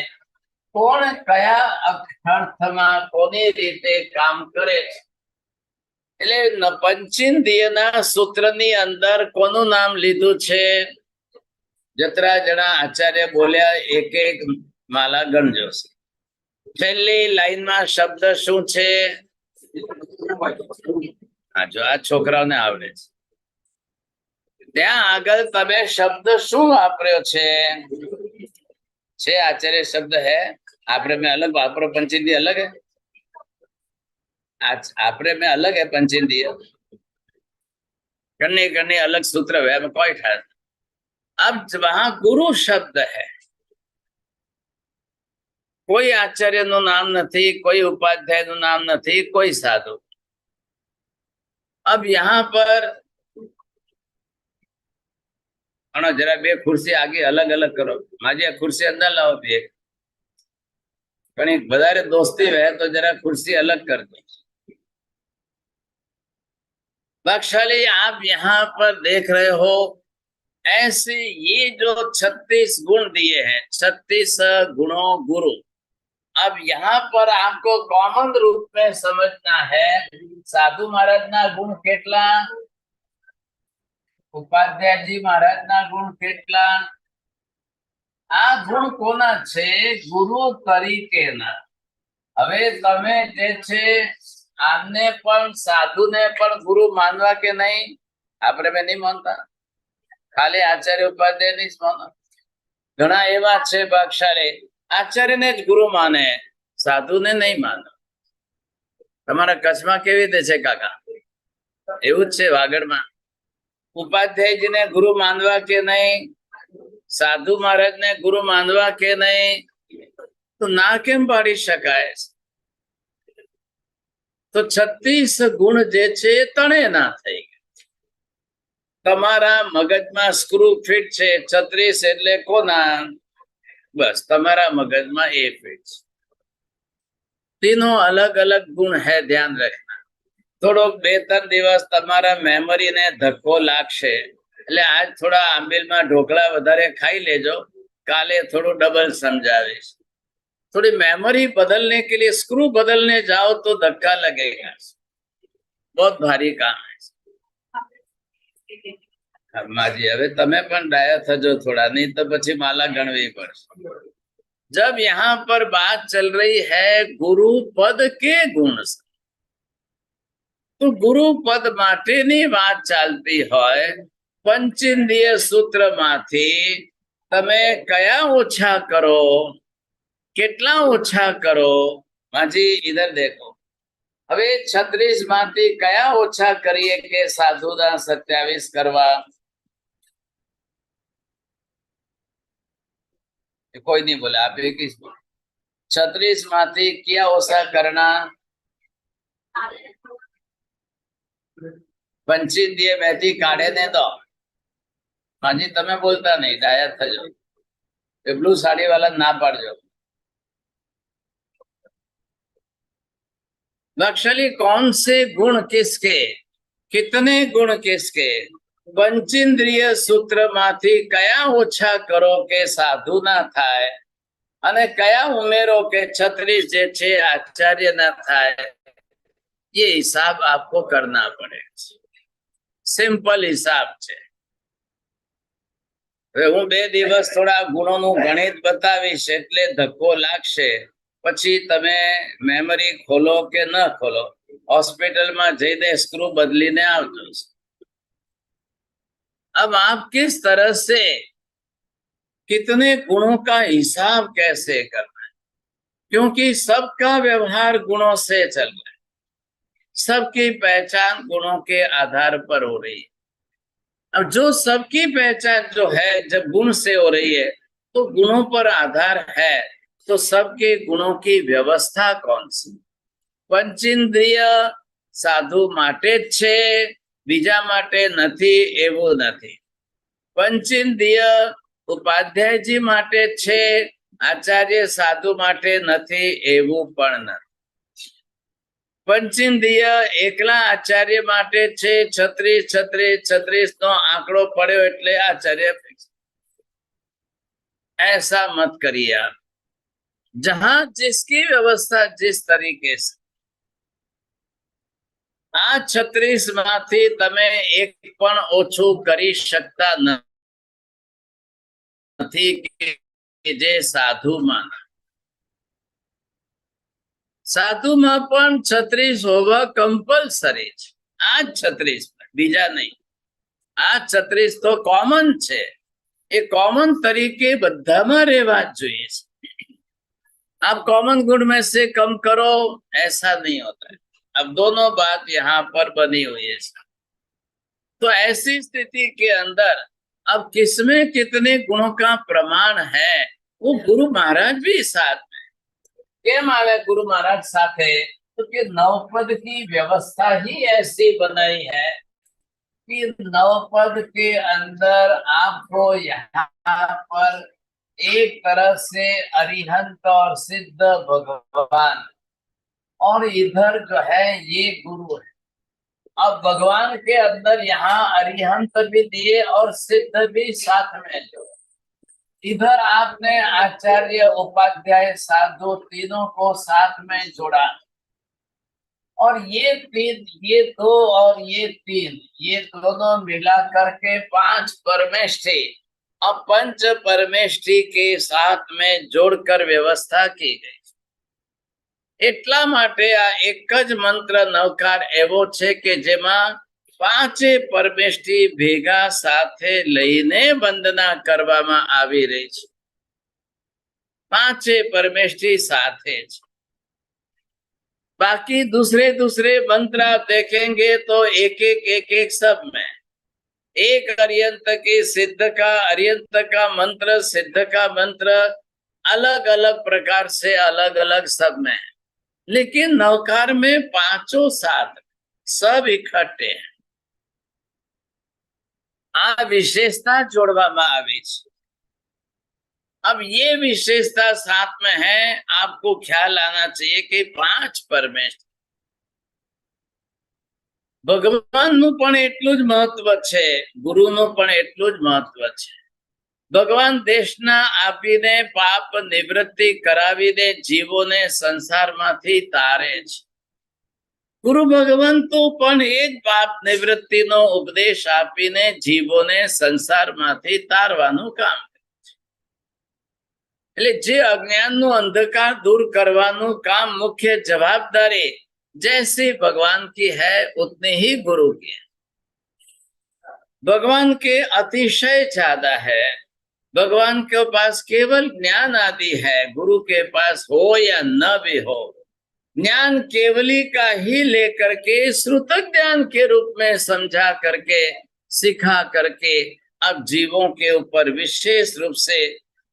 कोण कया अर्थमां कोनी रीते काम करे छे। એટલે પંચેન્દ્રિયના સૂત્રની અંદર કોનું નામ લીધું છે? જતરા જણા આચાર્ય બોલ્યા, એક એક માલા ગણજો। પહેલી લાઈનમાં શબ્દ શું છે? હા, જો આ છોકરાઓને આવડે છે। ત્યાં આગળ તમે શબ્દ શું વાપર્યો છે? આચાર્ય શબ્દ હે? આપણે મેં અલગ વાપરો, પંચેન્દ્રિય અલગ હે, आपरे में अलग है पंचेंद्रिय, करने करने अलग सूत्र है, कोई ठार। अब वहां गुरु शब्द है, कोई आचार्य नु नाम नहीं, कोई उपाध्याय नु नाम नहीं, कोई साधु। अब यहाँ पर जरा बे खुर्सी आगे अलग अलग करो, माजी आ खुर्सी अंदर लाओ भी, बधारे दोस्ती है तो जरा खुर्सी अलग कर दो। बख्शाली आप यहाँ पर देख रहे हो, ऐसे ये जो 36 गुण दिए हैं, 36 गुणों गुरु। अब यहाँ पर आपको कॉमन रूप में समझना है, साधु महाराज ना गुण केटला, उपाध्याय जी महाराज ना गुण केटला। आ गुण कोना छे? गुरु तरीके ना। हवे तमे जे छे आमने पण साधु ने पण गुरु मानवा के नहीं? आपरे में नहीं मानता, खाली आचार्य उपाध्याय नहीं मानो। घणा एवा छे भागशाली आचार्य ने ज गुरु माने, साधु ने नहीं मानो। तमारा कच्छ में केवी रीते छे काका? एवुं ज छे वागड़ में। उपाध्याय जी ने गुरु मानवा के नहीं? साधु महाराज ने गुरु मानवा के नहीं? तो ना केम पाड़ी शकाय? तो 36 गुण जे छे तणे ना थई गया। तमारा मगज में स्क्रू फिट छे 36 एटले कोना? बस तमारा मगज में ए फिट। तीनों अलग अलग गुण है, ध्यान रखना। थोड़ो 2-3 दिवस तमारा मेमोरी ने धक्को लागशे એટલે આજ થોડા આંબેલ માં ઢોકળા વધારે ખાઈ લેજો, કાલે થોડું ડબલ સમજાવીશ। थोड़ी मेमोरी बदलने के लिए स्क्रू बदलने जाओ तो धक्का लगेगा, बहुत भारी काम है। માજી હવે તમે પણ ડાયા થજો थोड़ा, नहीं तो પછી माला गणवी પડશે। जब यहाँ पर बात चल रही है गुरु पद के गुण से, तो गुरु पद माटेની વાત ચાલતી હોય, पंचेंद्रिय सूत्र माथी તમે કયા ઓછા કરો, કેટલા ઓછા કરો? માજી इधर देखो, હવે 36 માંથી કયા ઓછા કરીએ કે સાધુના 27 કરવા? कोई नहीं बोला, आप एक ही 36 माथी क्या ओछा करना? पंचेंद्रिय मैथी काढ़े ने दो। माजी तमे बोलता नहीं, डाया थजो। ब्लू साड़ी वाला ना पाड़जो। नक्सली कौन से गुण किसके, कितने गुण किसके? पंचेंद्रिय सूत्र माथी कया ओछा करो के साधु ना थाय, अने कया उमेरो के 36 जे छे आचार्य ना थाय? ये हिसाब आपको करना पड़ेगा। सिंपल हिसाब छे। हूँ 2 दिवस थोड़ा गुणों गणित बतावीश एटले धक्को लागशे, पछी तमे मेमरी खोलो के न खोलो, हॉस्पिटल में जईने स्क्रू बदलीने आवजो। अब आप किस तरह से कितने गुणों का हिसाब कैसे करना है, क्योंकि सबका व्यवहार गुणों से चल रहा है, सबकी पहचान गुणों के आधार पर हो रही है। अब जो सबकी पहचान जो है जब गुण से हो रही है, तो गुणों पर आधार है, तो सबके गुणों की व्यवस्था कौन सी? पंचेंद्रिय साधु माटे ज छे, बीजा माटे नथी एवुं नथी। पंचेंद्रिय उपाध्याय जी माटे छे, आचार्य साधु माटे नथी एवुं पण नथी। पंचेंद्रिय एकला आचार्य माटे छे, 36 36 36 नो आंकड़ो पड़्यो एटले आचार्य, ऐसा मत करिए आप। जहां जिसकी व्यवस्था जिस तरीके से, आ 36 माथी तमे एक पण ओछू करी शकता नथी के जे साधु माना। साधु में पण 36 होवा कंपलसरी छे। आज 36 बीजा नहीं, आज 36 तो कॉमन छे, ए कॉमन तरीके बधामां रहेवा जोईए। आप कॉमन गुण में से कम करो, ऐसा नहीं होता है। अब दोनों बात यहाँ पर बनी हुई है। तो ऐसी स्थिति के अंदर अब किसमें कितने गुणों का प्रमाण है, वो गुरु महाराज भी साथ में। केम आवे गुरु महाराज साथे? तो कि नवपद की व्यवस्था ही ऐसी बनाई है कि नवपद के अंदर आपको यहाँ पर एक तरह से अरिहंत और सिद्ध भगवान, और इधर जो है ये गुरु है। अब भगवान के अंदर यहाँ अरिहंत भी दिए और सिद्ध भी साथ में जो, इधर आपने आचार्य उपाध्याय साधु तीनों को साथ में जोड़ा, और ये तीन, ये 2 और ये 3, ये दोनों मिला करके 5 परमेष्ठी, अब 5 परमेष्ठी के साथ में जोड़कर व्यवस्था की गई। એટલા માટે આ એક જ મંત્ર નવકાર એવો છે કે જેમાં 5 પરમેષ્ઠી ભેગા સાથે લઈને વંદના કરવામાં આવી રહી છે। 5 परमेष्ठी साथे छे। बाकी दूसरे मंत्र आप देखेंगे तो एक सब में एक अर्यंत की सिद्ध का, अर्यंत का मंत्र, सिद्ध का मंत्र अलग अलग प्रकार से अलग अलग सब में है, लेकिन नवकार में 5 साथ सब इकट्ठे हैं। आ विशेषता जोड़वामां आवी छे। अब ये विशेषता साथ में है, आपको ख्याल आना चाहिए कि 5 परमेष्ठी भगवानનું પણ એટલું જ મહત્વ છે, ગુરુનું પણ એટલું જ મહત્વ છે। ભગવાન દેશના આપીને પાપ નિવૃત્તિ કરાવીને જીવોને સંસારમાંથી તારે છે। ગુરુ ભગવંતો પણ એ જ પાપ નિવૃત્તિનો ઉપદેશ આપીને જીવોને સંસારમાંથી તારવાનું કામ કરે છે. એટલે જે અજ્ઞાનનું અંધકાર દૂર કરવાનું કામ મુખ્ય જવાબદારી जैसी भगवान की है उतनी ही गुरु की है. भगवान के अतिशय ज्यादा है. भगवान के पास केवल ज्ञान आदि है. गुरु के पास हो या न भी हो, ज्ञान केवली का ही लेकर के श्रुत ज्ञान के रूप में समझा करके सिखा करके अब जीवों के ऊपर विशेष रूप से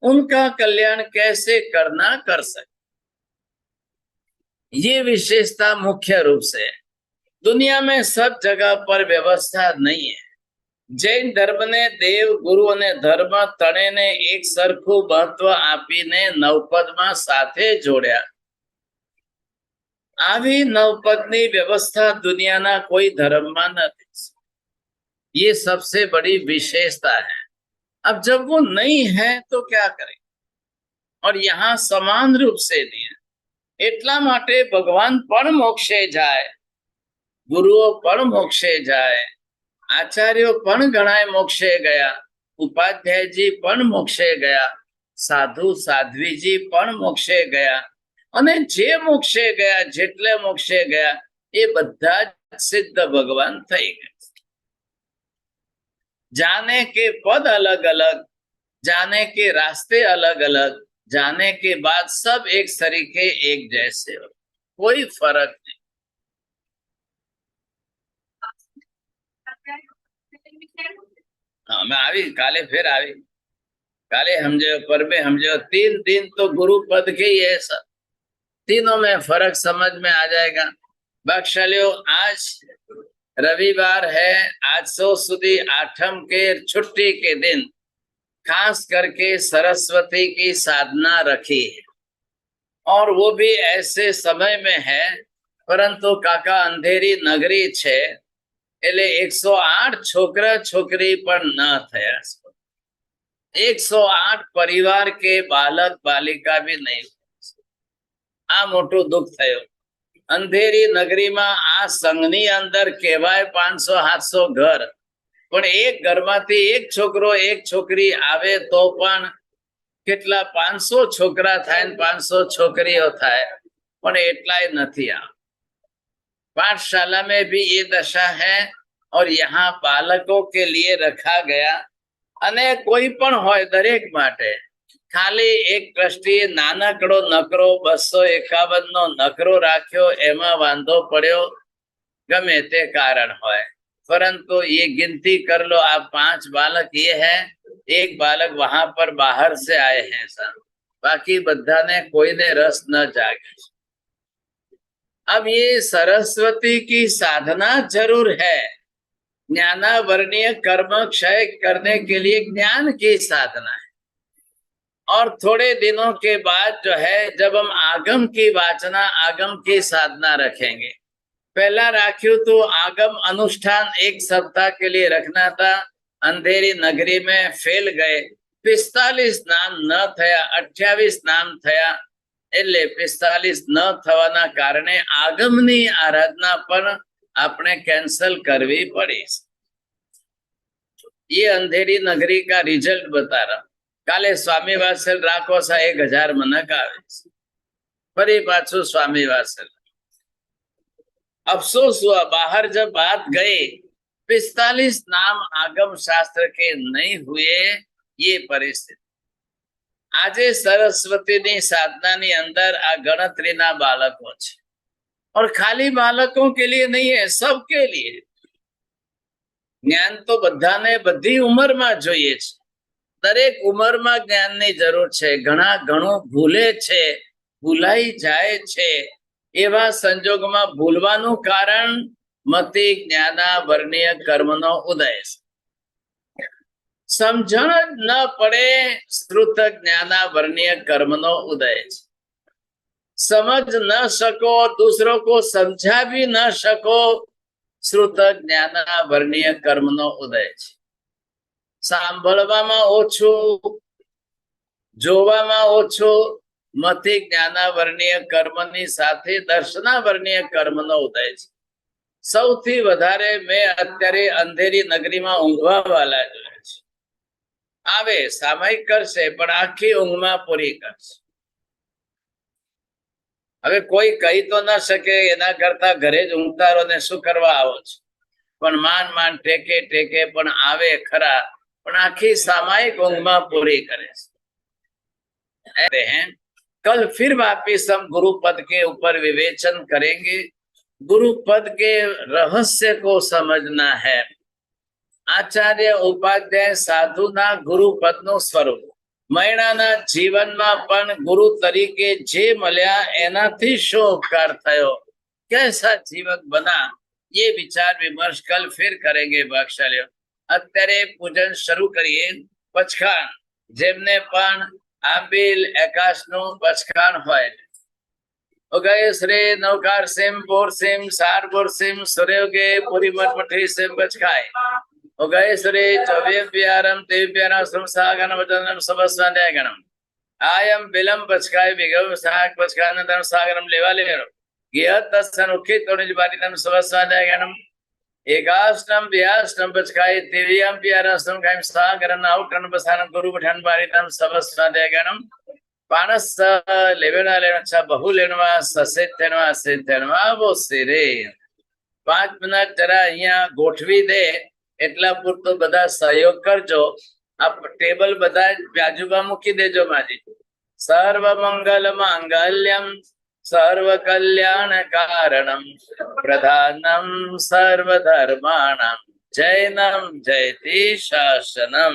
उनका कल्याण कैसे करना कर सके, ये विशेषता मुख्य रूप से है. दुनिया में सब जगह पर व्यवस्था नहीं है. जैन धर्म ने देव गुरु ने धर्म तणे ने एक सरखू महत्व आपीने नवपदમાં સાથે જોડ્યા. આવી नवपदની व्यवस्था दुनियाना कोई धर्मમાં નથી. ये सबसे बड़ी विशेषता है. अब जब वो नहीं है तो क्या करें, और यहाँ समान रूप से दिया. એટલા માટે ભગવાન પણ મોક્ષે જાય, ગુરુઓ પણ મોક્ષે જાય, આચાર્યો પણ ઘણાય મોક્ષે ગયા, ઉપાધ્યાયજી પણ મોક્ષે ગયા, સાધુ સાધ્વીજી પણ મોક્ષે ગયા, અને જે મોક્ષે ગયા, જેટલે મોક્ષે ગયા એ બધા સિદ્ધ ભગવાન થઈ ગયા. जाने के पद अलग अलग, जाने के रास्ते अलग अलग, जाने के बाद सब एक सरीके एक जैसे हो, कोई फर्क नहीं. हाँ, मैं आवी काले फिर आवी काले समझो परबे समझो 3 दिन तो गुरु पद के ही है. सब तीनों में फर्क समझ में आ जाएगा. बख्शलियो आज रविवार है. आज सो सुधी आठम के छुट्टी के दिन खास करके सरस्वती की साधना रखी है, और वो भी ऐसे समय में है. परंतु काका अंधेरी नगरी छे એટલે 108 छोकरा छोकरी पर न थया. 108 परिवार के बालक बालिका भी नहीं. आ मोटू दुख थयो. अंधेरी नगरी में आ संघनी अंदर कहेवाय 500-700 घर, पण एक घर मांथी एक छोकरो एक छोकरी आवे तो पण કેટલા 500 छोकरा थाय ने 500 छोकरीओ थाय, पण एटलाय नथी. आ पाठशाला में भी ये दशा है, और यहाँ बालकों के लिए रखा गया. अने कोई पण होय दरेक माटे खाली एक ट्रस्टीए नानकड़ो नकरो 251 नो नकरो राख्यो, एमां वांधो पड्यो गमे ते कारण होय. परंतु ये गिनती कर लो, आप 5 बालक ये है, एक बालक वहां पर बाहर से आए हैं सर, बाकी बधा ने कोई ने रस न जागे. अब ये सरस्वती की साधना जरूर है. ज्ञानावर्णीय कर्म क्षय करने के लिए ज्ञान की साधना है. और थोड़े दिनों के बाद जो है, जब हम आगम की वाचना आगम की साधना रखेंगे. पहला राख्यू तो आगम अनुष्ठान 1 सप्ताह के लिए रखना था. अंधेरी नगरी में फेल गए. 45 नाम न थया, 28 नाम थया. એટલે 45 ન થવાના કારણે આગમની આરાધના પણ આપણે कैंसल करवी पड़ी. ये अंधेरी नगरी का रिजल्ट बता रहा. काले स्वामी वात्सल राखो सा 1000 मनक आवे, फरी पाछू स्वामी वात्सल. अफसोस हुआ, बाहर जब बात गई 45 नाम आगम शास्त्र के नहीं हुए. ये परिस्थिति आजे सरस्वती नी साधना नी अंदर आ गणतरी ना बालकों छे, और खाली बालकों के लिए नहीं है, सबके लिए. ज्ञान तो बधाने बधी उमर में जोईए छे. दरेक उमर में ज्ञान नी जरूर छे. घणा घणो भूले छे, भूलाई जाए छे. एवा संजोग में भूलवानुं कारण मति ज्ञानावर्णीय कर्मनो उदय. समझण न पड़े श्रुत ज्ञानावर्णीय कर्मनो उदय. समझ न सको, दूसरों को समझा भी न सको, श्रुत ज्ञानावर्णीय कर्मनो उदय. सांभळवामां ओछुं, जोवामां ओछुं, मति ज्ञानावर्णीय कर्मनी साथे दर्शनावर्णीय कर्मनो उदय. સૌથી વધારે મેં અત્યારે અંધેરી નગરીમાં ઊંઘવા વાળા જોયા છે. આવે સામયિક કરશે પણ આખી ઊંઘમાં પૂરી કરશે. હવે કોઈ કહી તો ન શકે એના કરતા ઘરે જ ઊંઘતા રહો ને શું કરવા આવો છો, પણ માંડ ટેકે ટેકે પણ આવે ખરા, પણ આખી સામયિક ઊંઘમાં પૂરી કરે છે. कल फिर वापिस हम गुरु पद के ऊपर विवेचन करेंगे. गुरु पद के रहस्य को समझना है. आचार्य उपाध्याय साधुना गुरु पद નું સ્વરૂપ મૈણાના જીવનમાં પણ ગુરુ તરીકે જે મળ્યા એનાથી શું ઉપકાર થયો, कैसा जीवन बना, ये विचार विमर्श कल फिर करेंगे भागશાળીઓ. અત્યારે પૂજન શરૂ કરીએ. પચખાણ જેમને પણ આંબીલ એકાશનું પચખાણ હોય, ઉગય શ્રી નૌકાર સિમ બોર સિમ સાર બોર સિમ સૂર્યોગે પૂરી મઠમઠી સિમ પચખાય. ઉગય શ્રી ચોવ્ય પ્યારમ દેવ પ્યારા સંસાગન વચનમ સબસ્વાધ્યાય ગણમ આયમ વિલમ પચખાય વિગમ સાગ પચખાનંદમ સાગરમ લેવા લેરો ગિયત તસનુખિત તોનિજ બારીતમ સબસ્વાધ્યાય ગણમ एकाष्टम व्याष्टम पचखाय दिव्यम प्यारस्तम कायम सागरन आउटन बसानम गुरु पठन बारितम सबस्वादयगणम पानस लेवेना लेनचा बहु लेनवा ससेतनवा सेतनवा वो सिरे. 5 મિનિટ જરા અહીંયા ગોઠવી દે એટલા પૂરતો બધા સહયોગ કરજો. આ ટેબલ બધા બાજુમાં મૂકી દેજો માજી. સર્વ મંગલ માંગલ્યમ सर्व कल्याण कारणम प्रधानम सर्व धर्माणम जैनम जयति शासनम.